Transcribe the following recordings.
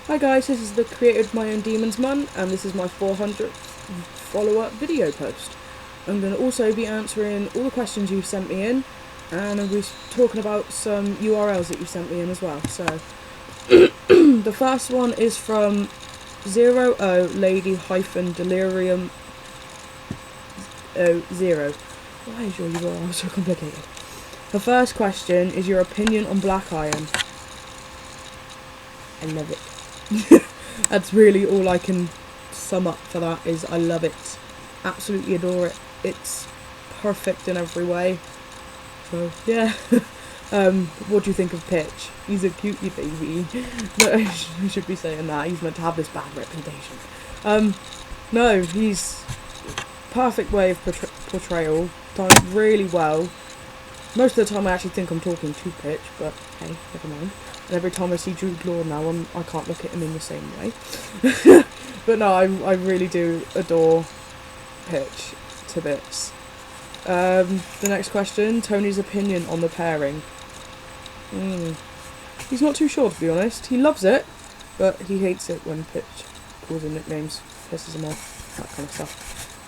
Hi guys, this is the Created My Own Demons Mon, and this is my 400th follow-up video post. I'm going to also be answering all the questions you've sent me in, and I'll be talking about some URLs that you sent me in as well. So, the first one is from 0O-Lady-Delirium 0. Why is your URL so complicated? The first question is your opinion on black iron. I love it. That's really all I can sum up for that, is I love it. Absolutely adore it. It's perfect in every way. So, yeah. What do you think of Pitch? He's a cutie baby. No, I should be saying that. He's meant to have this bad reputation. No, he's perfect way of portrayal. Done really well. Most of the time I actually think I'm talking to Pitch, but hey, never mind. And every time I see Jude Law now, I can't look at him in the same way. But no, I really do adore Pitch to bits. The next question, Tony's opinion on the pairing. He's not too sure, to be honest. He loves it, but he hates it when Pitch calls him nicknames, pisses him off, that kind of stuff.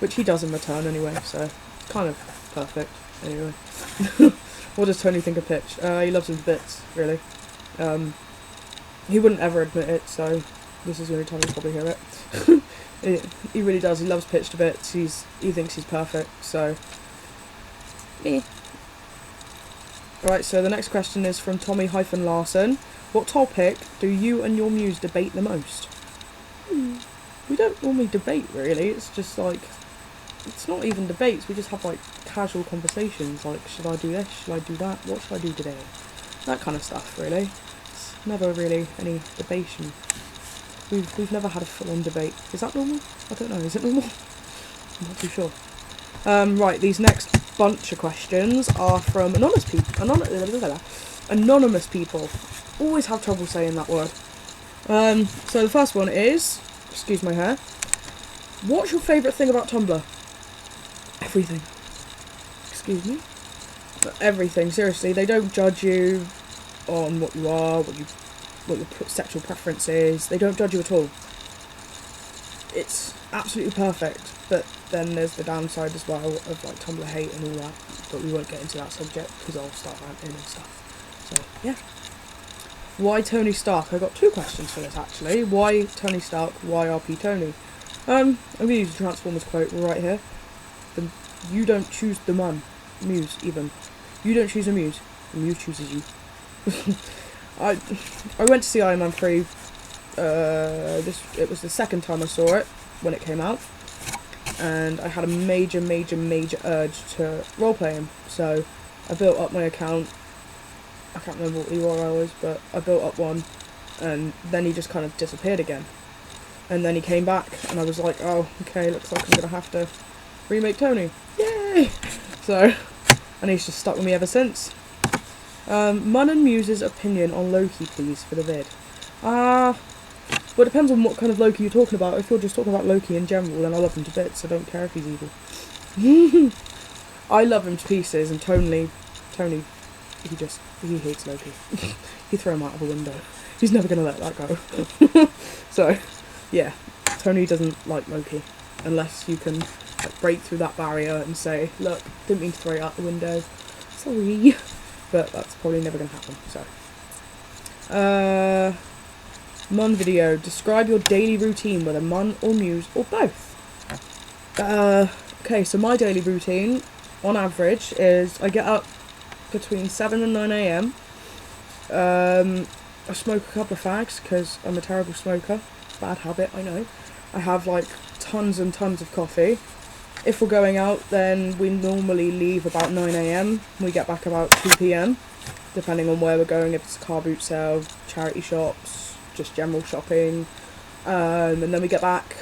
Which he does in return anyway, so it's kind of perfect, anyway. What does Tony think of Pitch? He loves him to bits, really. He wouldn't ever admit it, so this is the only time he'll probably hear it. He really does. He loves Pitch to bits. He thinks he's perfect, so me. Right, so the next question is from tommy-larson. What topic do you and your muse debate the most? We don't normally debate, really. It's just like, it's not even debates. We just have like casual conversations, like, should I do this? Should I do that? What should I do today? That kind of stuff, really. It's never really any debation. We've never had a full-on debate. Is that normal? I don't know. Is it normal? I'm not too sure. Right, these next bunch of questions are from anonymous people. Always have trouble saying that word. So the first one is, excuse my hair. What's your favourite thing about Tumblr? Everything. Excuse me? But everything, seriously. They don't judge you on what you are, what your sexual preference is. They don't judge you at all. It's absolutely perfect, but then there's the downside as well of like Tumblr hate and all that, but we won't get into that subject because I'll start ranting and stuff. So, yeah. Why Tony Stark? I got two questions for this, actually. Why Tony Stark? Why RP Tony? I'm going to use a Transformers quote right here. You don't choose the muse, even. You don't choose a muse. The muse chooses you. I went to see Iron Man 3. It was the second time I saw it when it came out, and I had a major urge to roleplay him. So I built up my account. I can't remember what the URL was, but I built up one, and then he just kind of disappeared again. And then he came back, and I was like, oh, okay, looks like I'm gonna have to remake Tony. Yay! So, and he's just stuck with me ever since. Mun and Muse's opinion on Loki, please, for the vid. Well, it depends on what kind of Loki you're talking about. If you're just talking about Loki in general, then I love him to bits. I don't care if he's evil. I love him to pieces, and Tony, he hates Loki. He'd throw him out of a window. He's never gonna let that go. So, yeah, Tony doesn't like Loki, unless you can like, break through that barrier and say, look, didn't mean to throw it out the window. Sorry. But that's probably never going to happen, so. Mun video. Describe your daily routine, whether Mun or Muse or both. Okay, so my daily routine, on average, is I get up between 7 and 9 AM. I smoke a couple of fags, because I'm a terrible smoker. Bad habit, I know. I have, like, tons and tons of coffee. If we're going out, then we normally leave about 9 AM. We get back about 2 PM, depending on where we're going, if it's a car boot sale, charity shops, just general shopping. And then we get back.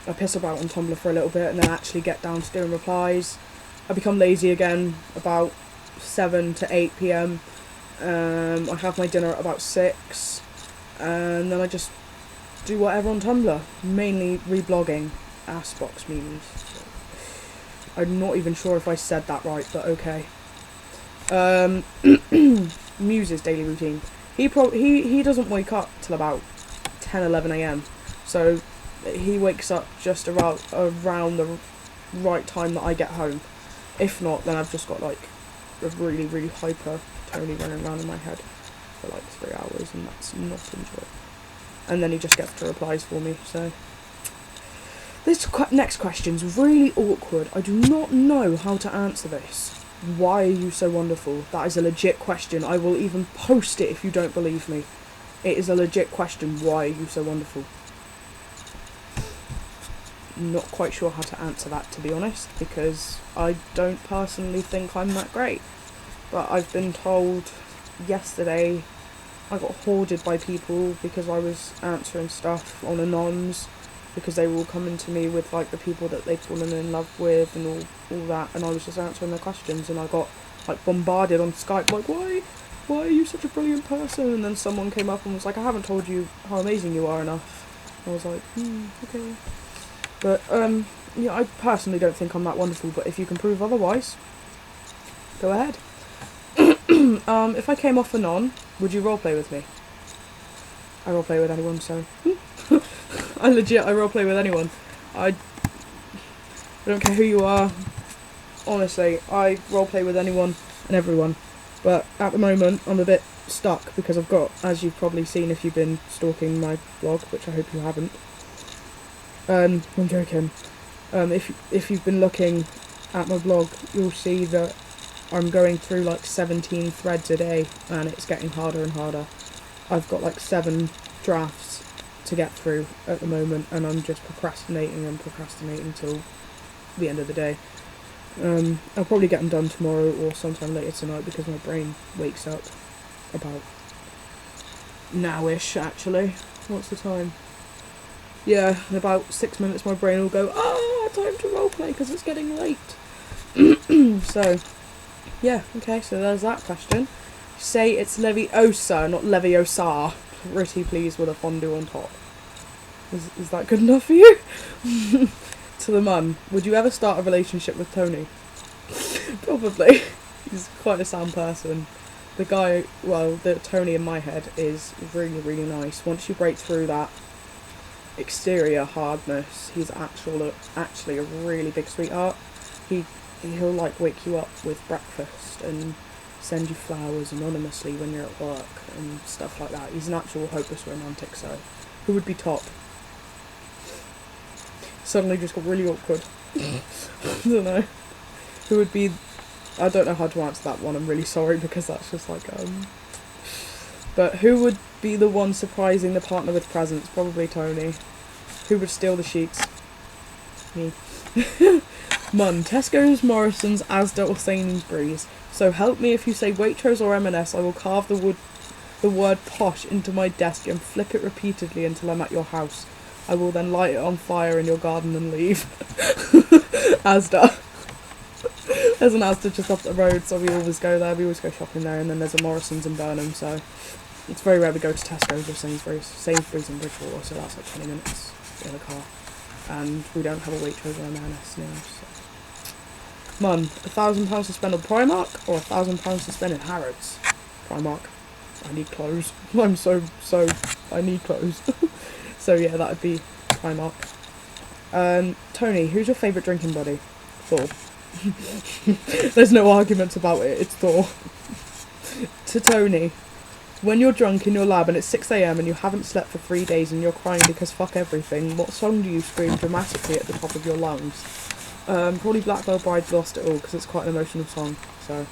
I piss about on Tumblr for a little bit, and then actually get down to doing replies. I become lazy again about 7 to 8 PM. I have my dinner at about 6. And then I just do whatever on Tumblr. Mainly reblogging Assbox memes. I'm not even sure if I said that right, but okay. Muse's daily routine. He doesn't wake up till about 10, 11 a.m. So he wakes up just around the right time that I get home. If not, then I've just got like a really, really hyper Tony running around in my head for like 3 hours, and that's not enjoyable. And then he just gets the replies for me, so. This next question's really awkward. I do not know how to answer this. Why are you so wonderful? That is a legit question. I will even post it if you don't believe me. It is a legit question. Why are you so wonderful? Not quite sure how to answer that, to be honest, because I don't personally think I'm that great. But I've been told yesterday I got hoarded by people because I was answering stuff on anons, because they were all coming to me with like the people that they'd fallen in love with and all that, and I was just answering their questions, and I got like bombarded on Skype like, why are you such a brilliant person? And then someone came up and was like, I haven't told you how amazing you are enough. I was like, okay. But yeah, I personally don't think I'm that wonderful, but if you can prove otherwise, go ahead. If I came off anon, would you roleplay with me? I roleplay with anyone, so I roleplay with anyone. I don't care who you are. Honestly, I roleplay with anyone and everyone. But at the moment, I'm a bit stuck because I've got, as you've probably seen if you've been stalking my blog, which I hope you haven't. I'm joking. If you've been looking at my blog, you'll see that I'm going through like 17 threads a day, and it's getting harder and harder. I've got like 7 drafts to get through at the moment, and I'm just procrastinating till the end of the day. I'll probably get them done tomorrow or sometime later tonight because my brain wakes up about now-ish, actually. What's the time? Yeah, in about 6 minutes my brain will go, time to roleplay because it's getting late. So, yeah, okay, so there's that question. Say it's LeviOsa, not LeviOsa. Pretty please with a fondue on top. Is that good enough for you? To the mum, would you ever start a relationship with Tony? Probably. He's quite a sound person. The guy, the Tony in my head is really, really nice. Once you break through that exterior hardness, he's actually a really big sweetheart. He'll like wake you up with breakfast and send you flowers anonymously when you're at work and stuff like that. He's an actual hopeless romantic, so who would be top? Suddenly just got really awkward. I don't know. Who would be... I don't know how to answer that one, I'm really sorry, because that's just like, But who would be the one surprising the partner with presents? Probably Tony. Who would steal the sheets? Me. Mum, Tesco's, Morrisons, Asda or Sainsbury's. So help me if you say Waitrose or M&S, I will carve the word posh into my desk and flip it repeatedly until I'm at your house. I will then light it on fire in your garden and leave. Asda. There's an Asda just up the road, so we always go there. We always go shopping there, and then there's a Morrisons in Burnham, so it's very rare we go to Tesco's or Sainsbury's. Sainsbury's in Bridgewater, so that's like 20 minutes in a car. And we don't have a Waitrose or a M&S now, so. Mum, £1,000 to spend on Primark or £1,000 to spend in Harrods? Primark. I need clothes. I need clothes. So yeah, that would be Primark. Tony, who's your favourite drinking buddy? Thor. There's no arguments about it, it's Thor. To Tony, when you're drunk in your lab and it's 6 AM and you haven't slept for 3 days and you're crying because fuck everything, what song do you scream dramatically at the top of your lungs? Probably Black Veil Bride's Lost It All, because it's quite an emotional song, so.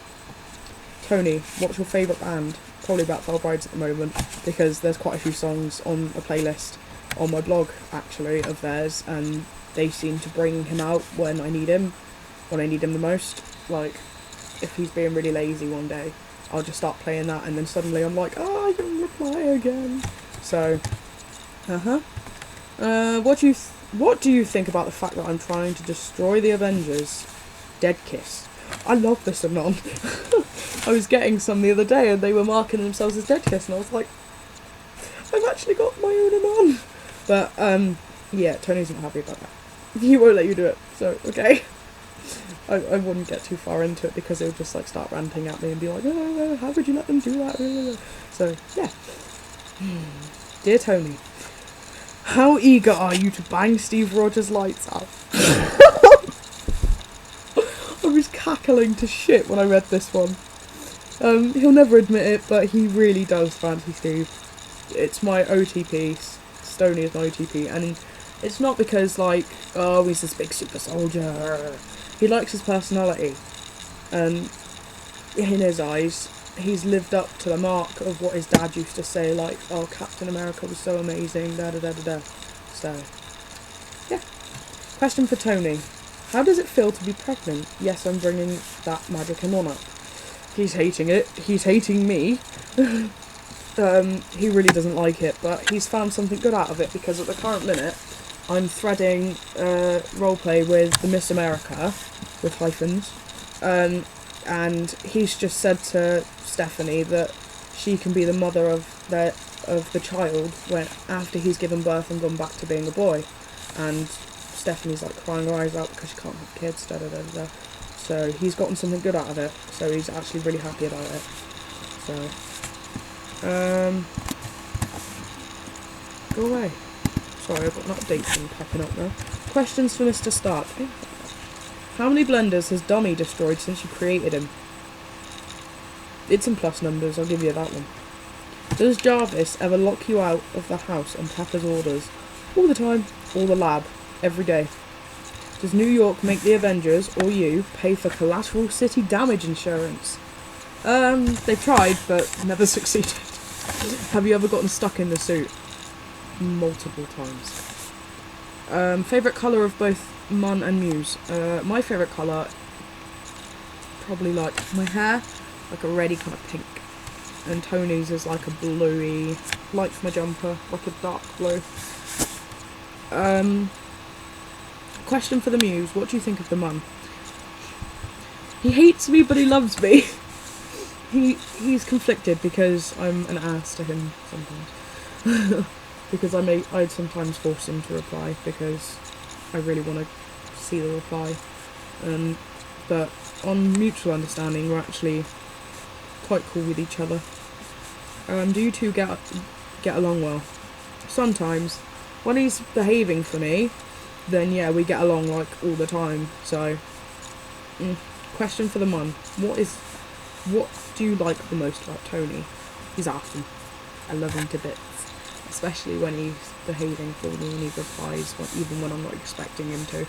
Tony, what's your favourite band? Probably Black Veil Brides at the moment, because there's quite a few songs on a playlist on my blog, actually, of theirs, and they seem to bring him out when I need him the most. Like, if he's being really lazy one day, I'll just start playing that, and then suddenly I'm like, you'll reply again. So, what do you think about the fact that I'm trying to destroy the Avengers? Dead Kiss. I love this anon. I was getting some the other day and they were marking themselves as Dead Kiss, and I was like, I've actually got my own anon. But, yeah, Tony's not happy about that. He won't let you do it, so, okay. I wouldn't get too far into it because he'll just, like, start ranting at me and be like, how could you let them do that? So, yeah. Dear Tony, How eager are you to bang Steve Rogers' lights out? I was cackling to shit when I read this one. He'll never admit it, but he really does fancy Steve. It's my OTP. Stoney is my OTP, and it's not because, like, oh, he's this big super soldier. He likes his personality, and in his eyes, he's lived up to the mark of what his dad used to say, like, oh, Captain America was so amazing, da-da-da-da-da. So, yeah. Question for Tony. How does it feel to be pregnant? Yes, I'm bringing that magic anon up. He's hating it. He's hating me. He really doesn't like it, but he's found something good out of it, because at the current minute, I'm threading roleplay with the Miss America, with hyphens, and he's just said to Stephanie that she can be the mother of the child when after he's given birth and gone back to being a boy, and Stephanie's like crying her eyes out because she can't have kids, da da da da. So he's gotten something good out of it, so he's actually really happy about it. So, go away. Sorry, I've got an update thing popping up now. Questions for Mr. Stark. How many blenders has Dummy destroyed since you created him? It's in plus numbers, I'll give you that one. Does Jarvis ever lock you out of the house on Papa's orders? All the time, all the lab, every day. Does New York make the Avengers, or you, pay for collateral city damage insurance? They tried, but never succeeded. Have you ever gotten stuck in the suit? Multiple times. Favourite colour of both Mun and Muse? My favourite colour, probably like my hair, like a reddy kind of pink. And Tony's is like a bluey, like my jumper, like a dark blue. Question for the Muse, what do you think of the Mun? He hates me, but he loves me. He's conflicted because I'm an ass to him sometimes. Because I'd sometimes force him to reply because I really want to see the reply. But on mutual understanding, we're actually quite cool with each other. Do you two get along well? Sometimes. When he's behaving for me, then yeah, we get along like all the time. So, question for the Mun. What do you like the most about Tony? He's awesome. I love him to bits. Especially when he's behaving for me and he replies, even when I'm not expecting him to.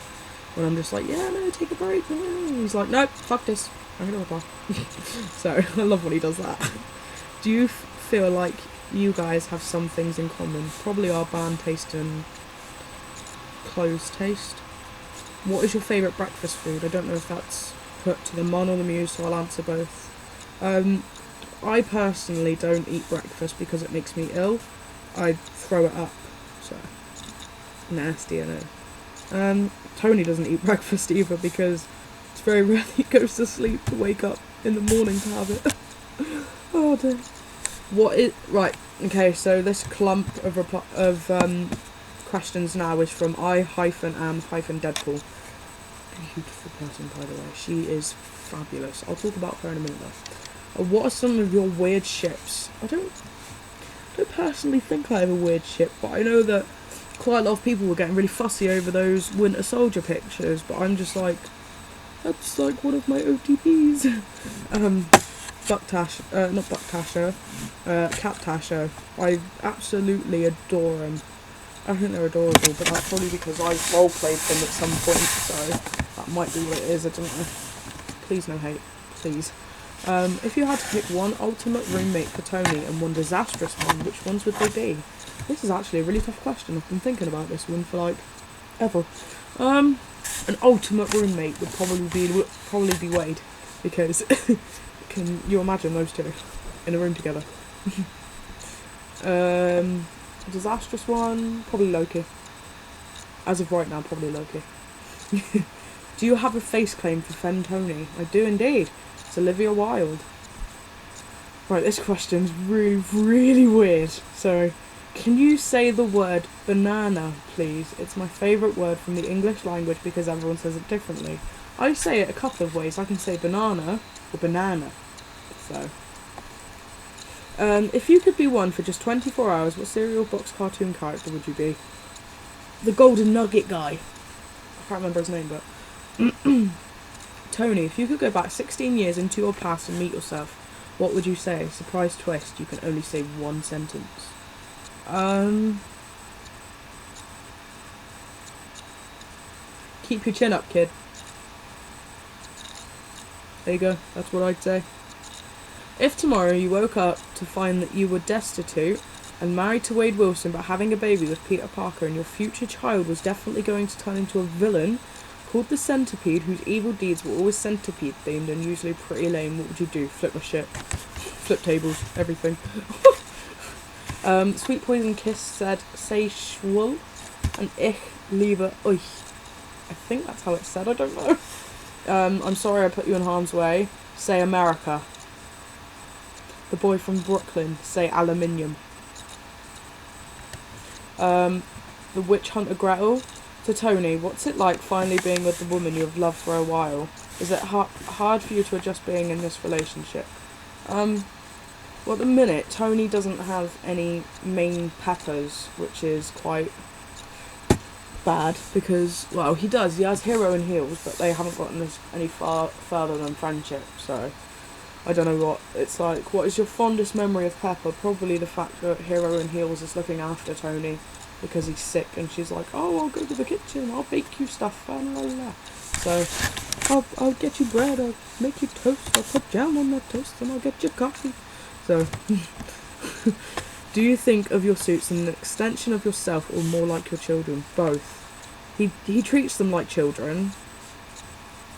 When I'm just like, yeah, no, take a break. He's like, nope, fuck this. I'm going to reply. So, I love when he does that. Do you feel like you guys have some things in common? Probably our band taste and clothes taste. What is your favourite breakfast food? I don't know if that's put to the Mun or the Muse, so I'll answer both. I personally don't eat breakfast because it makes me ill. I throw it up, so nasty, I know. Tony doesn't eat breakfast either because it's very rare he goes to sleep to wake up in the morning to have it. Oh dear. Right, okay, so this clump of questions now is from I-am-Deadpool. Beautiful person, by the way. She is fabulous. I'll talk about her in a minute though. What are some of your weird ships? I don't personally think I have a weird ship, but I know that quite a lot of people were getting really fussy over those Winter Soldier pictures, but I'm just like, that's like one of my OTPs. Captasher. I absolutely adore him. I think they're adorable, but that's probably because I roleplayed them at some point, so that might be what it is, I don't know. Please no hate, please. If you had to pick one ultimate roommate for Tony and one disastrous one, which ones would they be? This is actually a really tough question. I've been thinking about this one for like ever. An ultimate roommate would probably be Wade, because can you imagine those two in a room together? A disastrous one, probably Loki. As of right now, probably Loki. Do you have a face claim for Fen Tony? I do indeed. It's Olivia Wilde. Right, this question's really, really weird. So, can you say the word banana, please? It's my favourite word from the English language because everyone says it differently. I say it a couple of ways. I can say banana or banana. So, if you could be one for just 24 hours, what cereal box cartoon character would you be? the golden nugget guy. I can't remember his name, but Tony, if you could go back 16 years into your past and meet yourself, what would you say? Surprise twist, you can only say one sentence. Keep your chin up, kid. There you go, that's what I'd say. If tomorrow you woke up to find that you were destitute and married to Wade Wilson but having a baby with Peter Parker, and your future child was definitely going to turn into a villain called the Centipede, whose evil deeds were always centipede themed and usually pretty lame, what would you do? Flip my shit. Flip tables, everything. Sweet Poison Kiss said, say schwul, and ich liebe euch. I think that's how it's said, I don't know. I'm sorry I put you in harm's way. Say America. The boy from Brooklyn, say aluminium. The witch hunter Gretel. To Tony, what's it like finally being with the woman you have loved for a while? Is it hard for you to adjust being in this relationship? Well, at the minute, Tony doesn't have any main peppers, which is quite bad because, well, he does. He has hero and heels, but they haven't gotten this any further than friendship, so I don't know what it's like. What is your fondest memory of Pepper? Probably the fact that Hero and Heels is looking after Tony because he's sick, and she's like, oh, I'll go to the kitchen, I'll bake you stuff, and la la. So, I'll get you bread, I'll make you toast, I'll put jam on that toast, and I'll get you coffee. So, do you think of your suits as an extension of yourself or more like your children? Both. He treats them like children,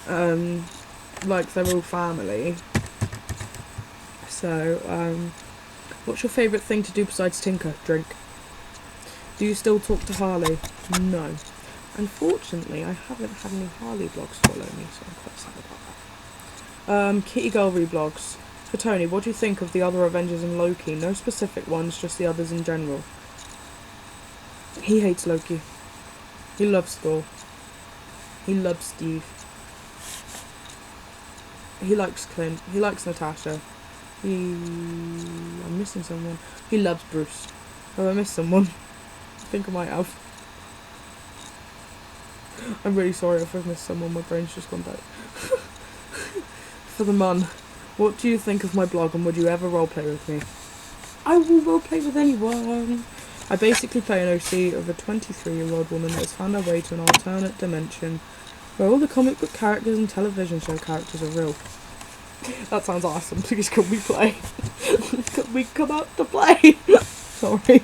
like they're all family. So, what's your favourite thing to do besides tinker? Drink. Do you still talk to Harley? No. Unfortunately, I haven't had any Harley blogs follow me, so I'm quite sad about that. Kitty Girl reblogs. For Tony, what do you think of the other Avengers and Loki? No specific ones, just the others in general. He hates Loki. He loves Thor. He loves Steve. He likes Clint. He likes Natasha. I'm missing someone. He loves Bruce. Oh, I missed someone. I think I might have. I'm really sorry if I've missed someone. My brain's just gone dead. For the Mun, what do you think of my blog, and would you ever roleplay with me? I will roleplay with anyone. I basically play an OC of a 23-year-old woman that has found her way to an alternate dimension where all the comic book characters and television show characters are real. That sounds awesome. Please can we play? Can we come out to play? Sorry.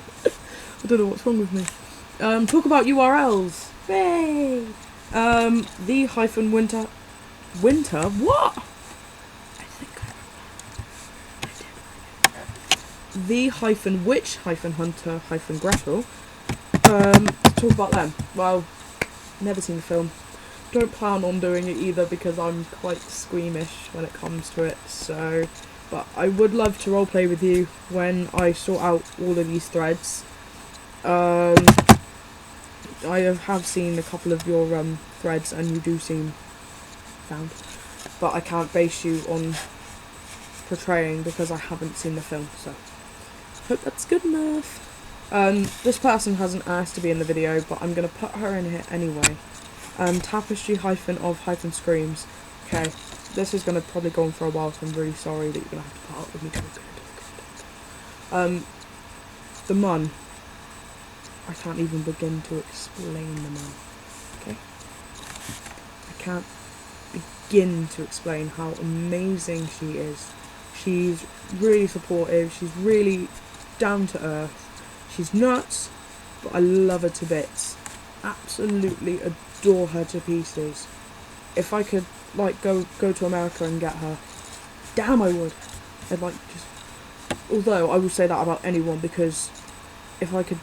I don't know what's wrong with me. Talk about URLs. Yay! The-winter... Winter? What? I think I The-witch-hunter-Gretel. Talk about them. Well, never seen the film. Don't plan on doing it either because I'm quite squeamish when it comes to it, so... But I would love to roleplay with you when I sort out all of these threads. I have seen a couple of your threads and you do seem found. But I can't base you on portraying because I haven't seen the film, so... Hope that's good enough. This person hasn't asked to be in the video, but I'm going to put her in here anyway. Tapestry-of-screams. Okay, this is going to probably go on for a while, so I'm really sorry that you're going to have to put up with me talking. The Mun. I can't even begin to explain the Mun. Okay? I can't begin to explain how amazing she is. She's really supportive, she's really down to earth. She's nuts, but I love her to bits. Absolutely adore her to pieces. If I could, like, go to America and get her, damn I would. I'd like just... Although, I will say that about anyone, because if I could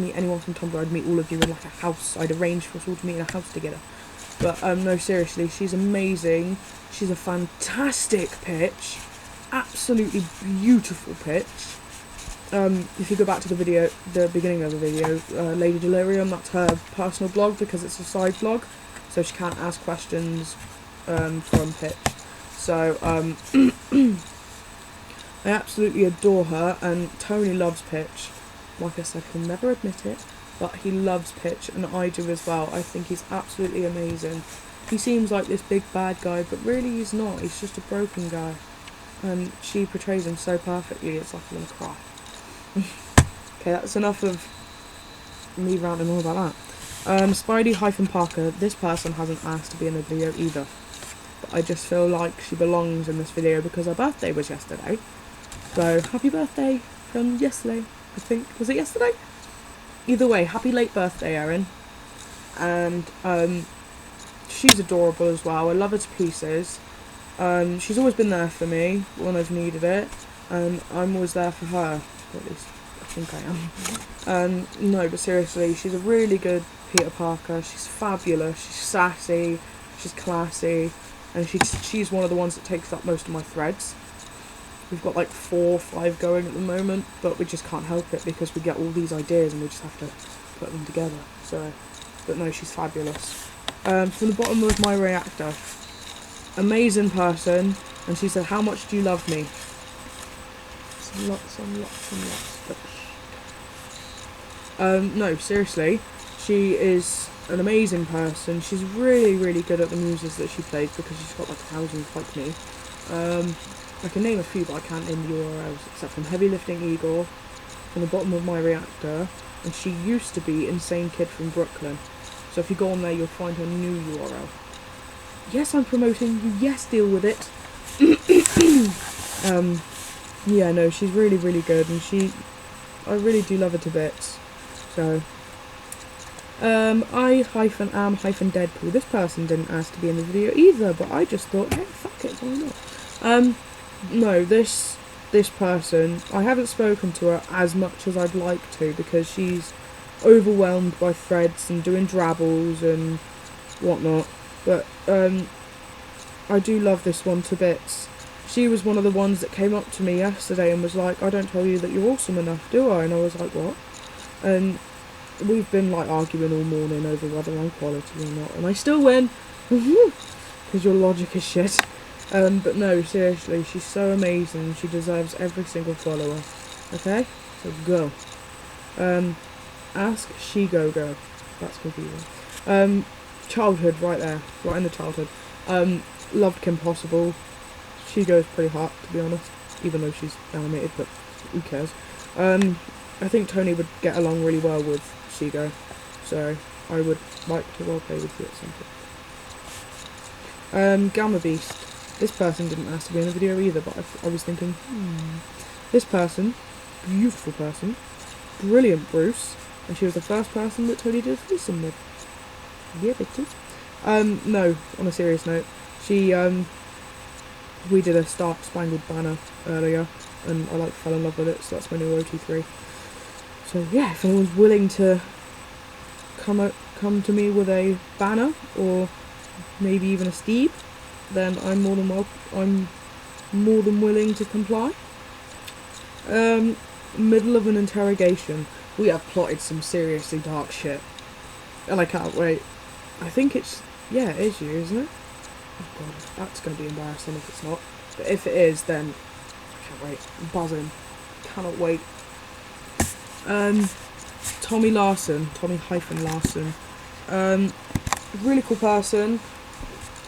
meet anyone from Tumblr, I'd meet all of you in, like, a house. I'd arrange for us all to meet in a house together. But, no, seriously, she's amazing. She's a fantastic pitch. Absolutely beautiful pitch. If you go back to the beginning of the video, Lady Delirium, that's her personal blog because it's a side blog, so she can't ask questions from pitch. So I absolutely adore her, and Tony loves pitch. Like I said, he'll never admit it, but he loves Pitch, and I do as well. I think he's absolutely amazing. He seems like this big bad guy, but really he's not. He's just a broken guy. And she portrays him so perfectly, it's like I'm gonna cry. Okay, that's enough of me ranting all about that. Spidey-Parker, this person hasn't asked to be in the video either. But I just feel like she belongs in this video because her birthday was yesterday. So, happy birthday from yesterday, I think. Was it yesterday? Either way, happy late birthday, Erin. And, she's adorable as well. I love her to pieces. She's always been there for me when I've needed it. And I'm always there for her. Or at least, I think I am. No, but seriously, she's a really good Peter Parker. She's fabulous. She's sassy. She's classy. And she's one of the ones that takes up most of my threads. We've got like 4 or 5 going at the moment, but we just can't help it because we get all these ideas and we just have to put them together. So, but no, she's fabulous. From the bottom of my reactor, amazing person, and she said, "How much do you love me?" Some lots and lots and lots. No, seriously, she is an amazing person. She's really, really good at the muses that she plays because she's got like thousands like me. I can name a few, but I can't name the URLs, except from Heavy Lifting Eagle, from the bottom of my reactor, and she used to be Insane Kid from Brooklyn. So if you go on there, you'll find her new URL. Yes, I'm promoting you. Yes, deal with it. Yeah, no, she's really, really good, and I really do love her to bits. So, I-am-Deadpool. This person didn't ask to be in the video either, but I just thought, hey, fuck it, why not? No, this person, I haven't spoken to her as much as I'd like to because she's overwhelmed by threads and doing drabbles and whatnot, but I do love this one to bits. She was one of the ones that came up to me yesterday and was like, "I don't tell you that you're awesome enough, do I?" And I was like, "What?" And we've been like arguing all morning over whether I'm quality or not, and I still win because your logic is shit. But no, seriously, she's so amazing. She deserves every single follower. Okay, so go. Ask She Go. That's confusing. Childhood, right there, right in the childhood. Loved Kim Possible. She Go's pretty hot, to be honest, even though she's animated, but who cares? I think Tony would get along really well with She Go, so I would like to roleplay with you at some point. Gamma Beast. This person didn't ask to be in the video either, but I was thinking, this person, beautiful person, brilliant Bruce, and she was the first person that Tony did a threesome with. Yeah, bitches. No, on a serious note, we did a Star Spangled Banner earlier, and I fell in love with it, so that's my new OT3. So yeah, if anyone's willing to come to me with a banner, or maybe even a steed, then I'm more than willing to comply. Middle of an interrogation. We have plotted some seriously dark shit, and I can't wait. I think it's, yeah, it is you, isn't it? Oh god, that's going to be embarrassing if it's not. But if it is, then I can't wait. I'm buzzing. Cannot wait. Tommy-Larson. Tommy-Larson. Really cool person.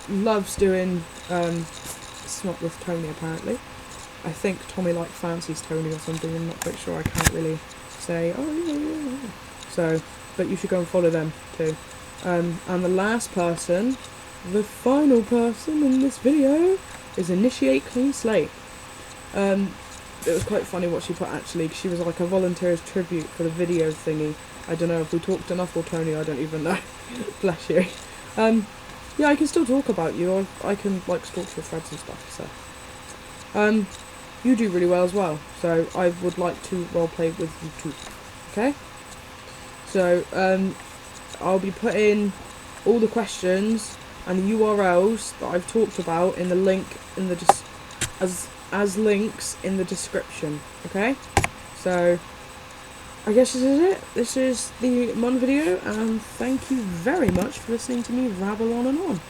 Loves doing snot with Tony, apparently. I think Tommy fancies Tony or something. I'm not quite sure. I can't really say, oh yeah. So, but you should go and follow them too. And the last person, the final person in this video, is Initiate Clean Slate. It was quite funny what she put actually, 'cause she was like a volunteer's tribute for the video thingy. I don't know if we talked enough or Tony, I don't even know. Bless you. Yeah, I can still talk about you. I can like stalk your threads and stuff, so. You do really well as well, so I would like to roleplay with you too. Okay? So, I'll be putting all the questions and the URLs that I've talked about in the link in the as links in the description. Okay? So I guess this is it. This is the Mon video, and thank you very much for listening to me rabble on and on.